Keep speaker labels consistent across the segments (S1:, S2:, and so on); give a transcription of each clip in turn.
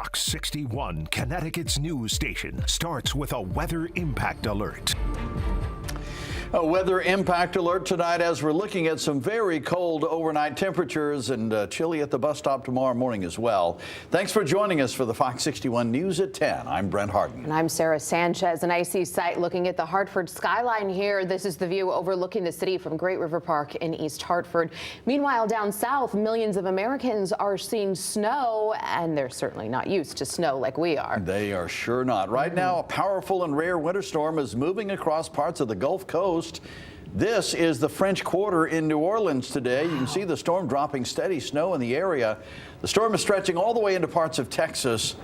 S1: Fox 61, Connecticut's news station, starts with a weather impact alert.
S2: A weather impact alert tonight as we're looking at some very cold overnight temperatures and chilly at the bus stop tomorrow morning as well. Thanks for joining us for the Fox 61 News at 10. I'm Brent Harden.
S3: And I'm Sarah Sanchez. An icy sight looking at the Hartford skyline here. This is the view overlooking the city from Great River Park in East Hartford. Meanwhile, down south, millions of Americans are seeing snow, and they're certainly not used to snow like we are.
S2: They are sure not. Right now, a powerful and rare winter storm is moving across parts of the Gulf Coast. This is the French Quarter in New Orleans today. You can see the storm dropping steady snow in the area. The storm is stretching all the way into parts of Texas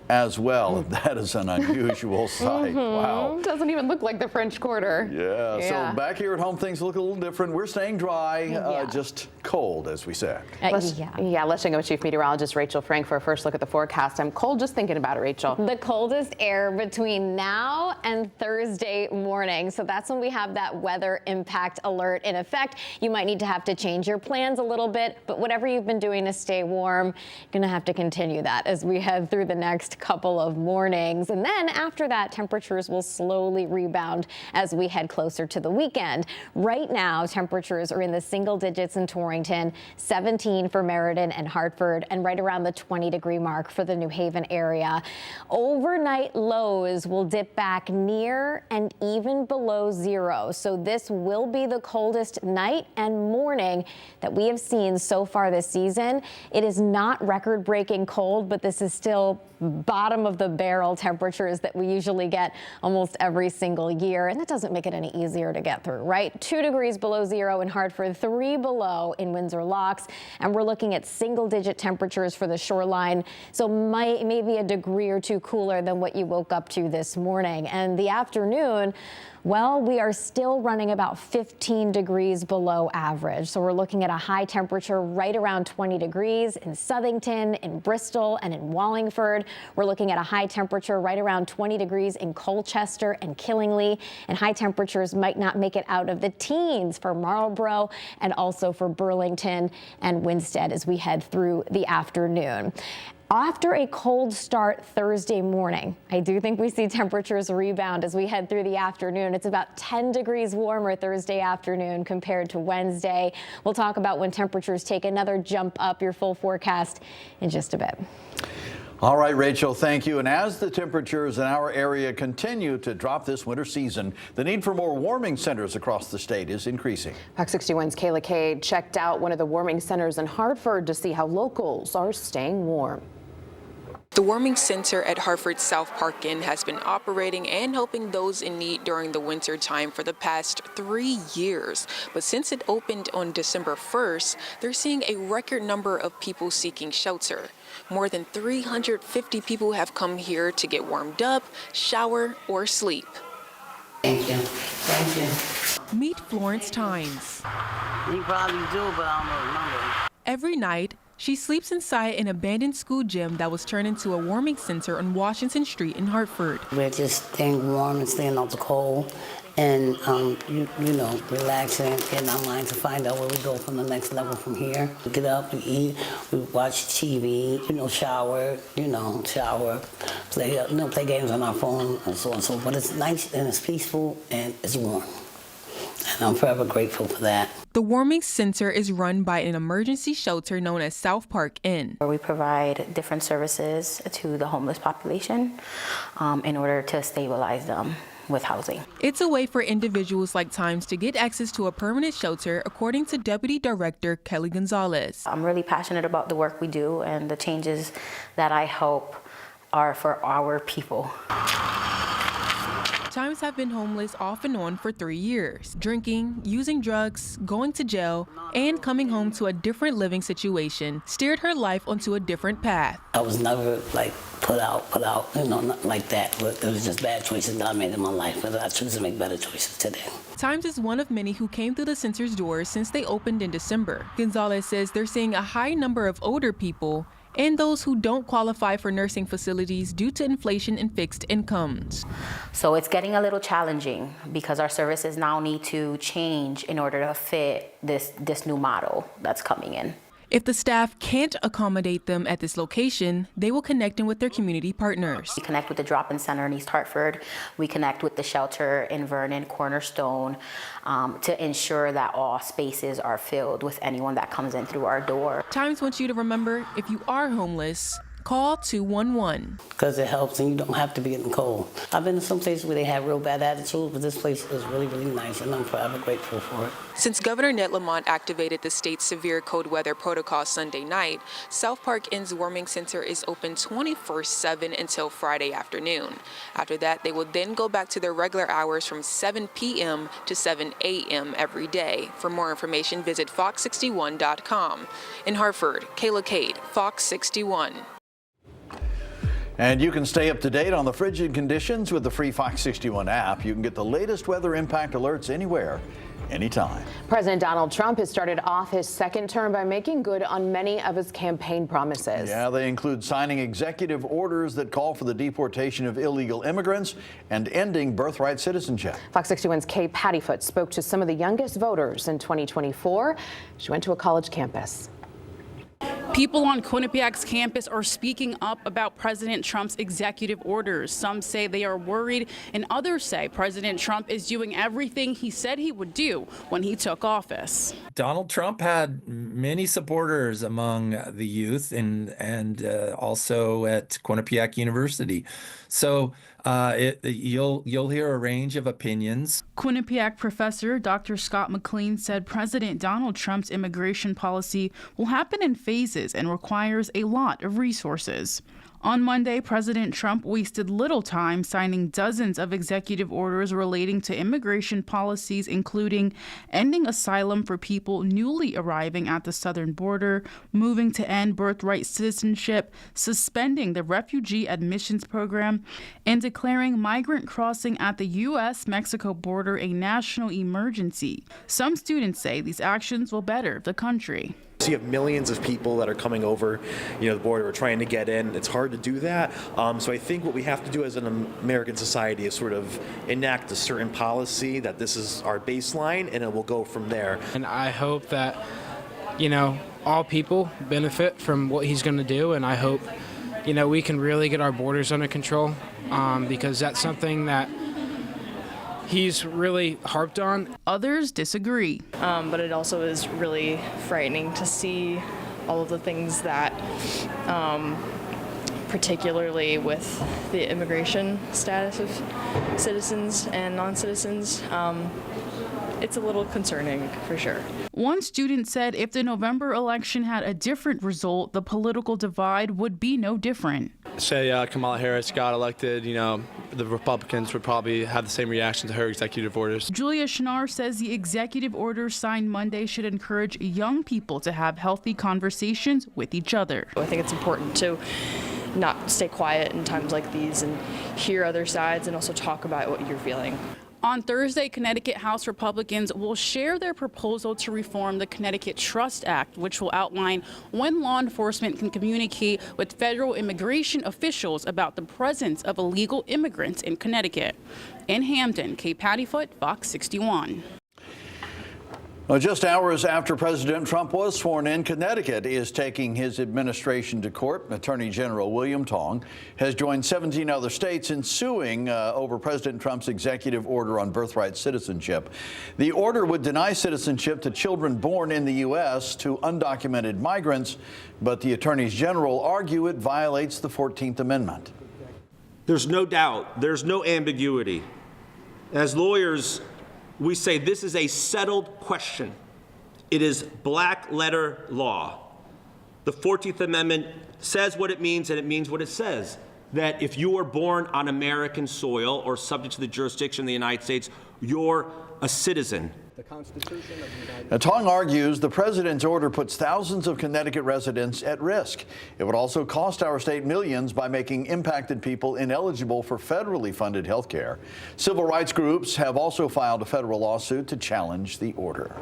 S2: as well. That is an unusual sight. Wow.
S3: Doesn't even look like the French Quarter.
S2: Yeah. So back here at home, things look a little different. We're staying dry, just cold, as we said.
S3: Let's check in with Chief Meteorologist Rachel Frank for a first look at the forecast. I'm cold just thinking about it, Rachel.
S4: The coldest air between now and Thursday morning. So that's when we have that weather impact alert in effect. You might need to have to change your plans a little bit, but whatever you've been doing to stay warm, you're going to have to continue that as we head through the next couple of mornings. And then after that, temperatures will slowly rebound as we head closer to the weekend. Right now, temperatures are in the single digits in Torrington, 17 for Meriden and Hartford, and right around the 20-degree mark for the New Haven area. Overnight lows will dip back near and even below zero. So this will be the coldest night and morning that we have seen so far this season. It is not record-breaking cold, but this is still bottom of the barrel temperatures that we usually get almost every single year. And that doesn't make it any easier to get through, right? 2 degrees below zero in Hartford, 3 below in Windsor Locks. And we're looking at single-digit temperatures for the shoreline. So maybe a degree or two cooler than what you woke up to this morning. And the afternoon, well, we are still running about 15 degrees below average. So we're looking at a high temperature right around 20 degrees in Southington, in Bristol, and in Wallingford. We're looking at a high temperature right around 20 degrees in Colchester and Killingly. And high temperatures might not make it out of the teens for Marlborough and also for Burlington and Winstead as we head through the afternoon. After a cold start Thursday morning, I do think we see temperatures rebound as we head through the afternoon. It's about 10 degrees warmer Thursday afternoon compared to Wednesday. We'll talk about when temperatures take another jump up, your full forecast in just a bit.
S2: All right, Rachel, thank you. And as the temperatures in our area continue to drop this winter season, the need for more warming centers across the state is increasing.
S3: Fox 61's Kayla Cade checked out one of the warming centers in Hartford to see how locals are staying warm.
S5: The warming center at Hartford South Park Inn has been operating and helping those in need during the winter time for the past 3 years. But since it opened on December 1st, they're seeing a record number of people seeking shelter. More than 350 people have come here to get warmed up, shower, or sleep.
S6: Thank you. Thank you.
S5: Meet Florence Tynes.
S6: You probably do, but I don't remember.
S5: Every night, she sleeps inside an abandoned school gym that was turned into a warming center on Washington Street in Hartford.
S6: We're just staying warm and staying out the cold and, you know, relaxing, getting online to find out where we go from the next level from here. We get up, we eat, we watch TV, shower, play games on our phone and so on and so forth. But it's nice and it's peaceful and it's warm. And I'm forever grateful for that.
S5: The warming center is run by an emergency shelter known as South Park Inn.
S7: Where we provide different services to the homeless population in order to stabilize them with housing.
S5: It's a way for individuals like Tynes to get access to a permanent shelter, according to Deputy Director Kelly Gonzalez.
S7: I'm really passionate about the work we do, and the changes that I hope are for our people.
S5: Tynes have been homeless off and on for 3 years, drinking, using drugs, going to jail, and coming home to a different living situation steered her life onto a different path.
S6: I was never put out, not like that, but it was just bad choices that I made in my life, but I choose to make better choices today.
S5: Tynes is one of many who came through the center's doors since they opened in December. Gonzalez says they're seeing a high number of older people and those who don't qualify for nursing facilities due to inflation and fixed incomes.
S7: So it's getting a little challenging because our services now need to change in order to fit this new model that's coming in.
S8: If the staff can't accommodate them at this location, they will connect them with their community partners.
S7: We connect with the drop-in center in East Hartford. We connect with the shelter in Vernon, Cornerstone, to ensure that all spaces are filled with anyone that comes in through our door.
S8: Times wants you to remember, if you are homeless, call 211.
S6: Because it helps and you don't have to be getting cold. I've been to some places where they have real bad attitude, but this place is really, really nice, and I'm forever grateful for it.
S5: Since Governor Ned Lamont activated the state's severe cold weather protocol Sunday night, South Park Inn's warming center is open 24/7 until Friday afternoon. After that, they will then go back to their regular hours from 7 p.m. to 7 a.m. every day. For more information, visit fox61.com. In Hartford, Kayla Cade, Fox 61.
S2: And you can stay up to date on the frigid conditions with the free Fox 61 app. You can get the latest weather impact alerts anywhere, anytime.
S3: President Donald Trump has started off his second term by making good on many of his campaign promises.
S2: Yeah, they include signing executive orders that call for the deportation of illegal immigrants and ending birthright citizenship.
S3: Fox 61's Kay Pattyfoot spoke to some of the youngest voters in 2024. She went to a college campus.
S9: People on Quinnipiac's campus are speaking up about President Trump's executive orders. Some say they are worried, and others say President Trump is doing everything he said he would do when he took office.
S10: Donald Trump had many supporters among the youth and also at Quinnipiac University. So you'll hear a range of opinions.
S9: Quinnipiac professor Dr. Scott McLean said President Donald Trump's immigration policy will happen in phases and requires a lot of resources. On Monday, President Trump wasted little time signing dozens of executive orders relating to immigration policies, including ending asylum for people newly arriving at the southern border, moving to end birthright citizenship, suspending the refugee admissions program, and declaring migrant crossing at the U.S.-Mexico border a national emergency. Some students say these actions will better the country.
S11: So you have millions of people that are coming over, the border, or trying to get in. It's hard to do that. So I think what we have to do as an American society is sort of enact a certain policy that this is our baseline, and it will go from there.
S12: And I hope that, all people benefit from what he's going to do, and I hope, we can really get our borders under control, because that's something that he's really harped on.
S9: Others disagree.
S13: But it also is really frightening to see all of the things that, particularly with the immigration status of citizens and non-citizens, it's a little concerning for sure.
S9: One student said if the November election had a different result, the political divide would be no different.
S12: Say Kamala Harris got elected, the Republicans would probably have the same reaction to her executive orders.
S9: Julia Schnar says the executive orders signed Monday should encourage young people to have healthy conversations with each other.
S13: I think it's important to not stay quiet in times like these and hear other sides and also talk about what you're feeling.
S9: On Thursday, Connecticut House Republicans will share their proposal to reform the Connecticut Trust Act, which will outline when law enforcement can communicate with federal immigration officials about the presence of illegal immigrants in Connecticut. In Hampton, Kay Pattyfoot, Fox 61.
S2: Well, just hours after President Trump was sworn in, Connecticut is taking his administration to court. Attorney General William Tong has joined 17 other states in suing over President Trump's executive order on birthright citizenship. The order would deny citizenship to children born in the U.S. to undocumented migrants, but the attorneys general argue it violates the 14th Amendment.
S14: There's no doubt, there's no ambiguity. As lawyers, we say this is a settled question. It is black letter law. The 14th Amendment says what it means, and it means what it says. That if you are born on American soil or subject to the jurisdiction of the United States, you're a citizen.
S2: The Constitution of the United States. Tong argues the president's order puts thousands of Connecticut residents at risk. It would also cost our state millions by making impacted people ineligible for federally funded health care. Civil rights groups have also filed a federal lawsuit to challenge the order.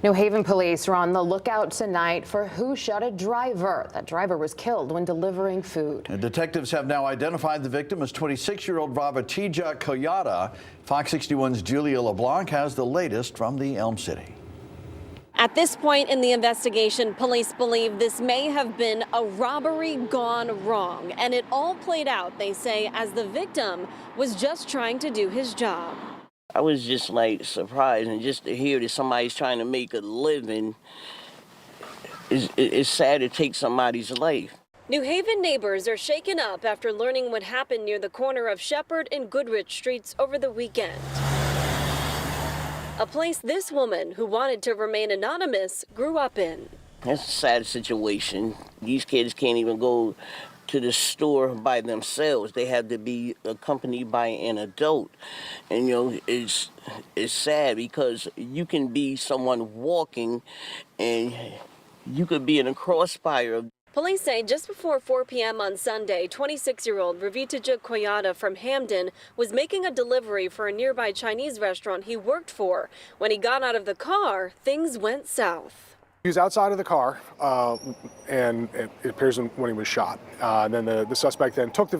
S3: New Haven police are on the lookout tonight for who shot a driver. That driver was killed when delivering food.
S2: And detectives have now identified the victim as 26-year-old Vavatija Koyata. Fox 61's Julia LeBlanc has the latest from the Elm City.
S15: At this point in the investigation, police believe this may have been a robbery gone wrong. And it all played out, they say, as the victim was just trying to do his job.
S16: I was just like surprised, and just to hear that somebody's trying to make a living, it's sad to take somebody's life.
S15: New Haven neighbors are shaken up after learning what happened near the corner of Shepherd and Goodrich Streets over the weekend. A place this woman, who wanted to remain anonymous, grew up in.
S16: That's a sad situation. These kids can't even go to the store by themselves. They have to be accompanied by an adult. And, it's sad because you can be someone walking and you could be in a crossfire.
S15: Police say just before 4 p.m. on Sunday, 26-year-old Ravitaja Koyata from Hamden was making a delivery for a nearby Chinese restaurant he worked for. When he got out of the car, things went south.
S17: He was outside of the car, and it appears when he was shot. Then the suspect then took the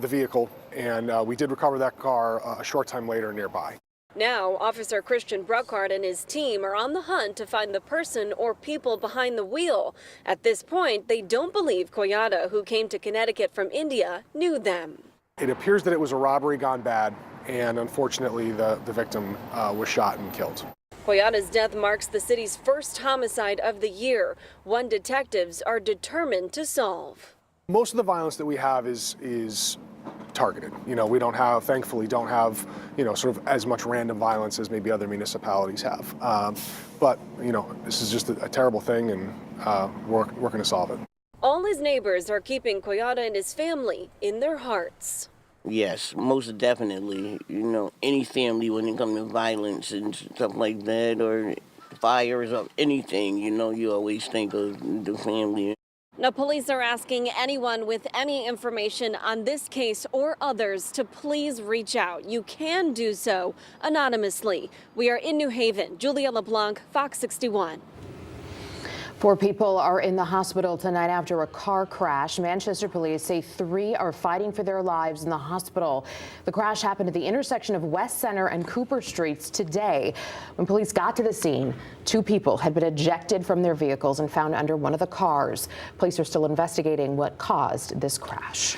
S17: vehicle, and we did recover that car a short time later nearby.
S15: Now, Officer Christian Bruckhardt and his team are on the hunt to find the person or people behind the wheel. At this point, they don't believe Koyata, who came to Connecticut from India, knew them.
S17: It appears that it was a robbery gone bad, and unfortunately the victim was shot and killed.
S15: Koyata's death marks the city's first homicide of the year, one detectives are determined to solve.
S17: Most of the violence that we have is targeted. We thankfully don't have, sort of as much random violence as maybe other municipalities have. But, this is just a terrible thing, and we're going to solve it.
S15: All his neighbors are keeping Koyata and his family in their hearts.
S16: Yes, most definitely. Any family, when it comes to violence and stuff like that, or fires or anything, you always think of the family.
S15: Now, police are asking anyone with any information on this case or others to please reach out. You can do so anonymously. We are in New Haven. Julia LeBlanc, Fox 61.
S3: 4 people are in the hospital tonight after a car crash. Manchester police say 3 are fighting for their lives in the hospital. The crash happened at the intersection of West Center and Cooper Streets today. When police got to the scene, 2 people had been ejected from their vehicles and found under one of the cars. Police are still investigating what caused this crash.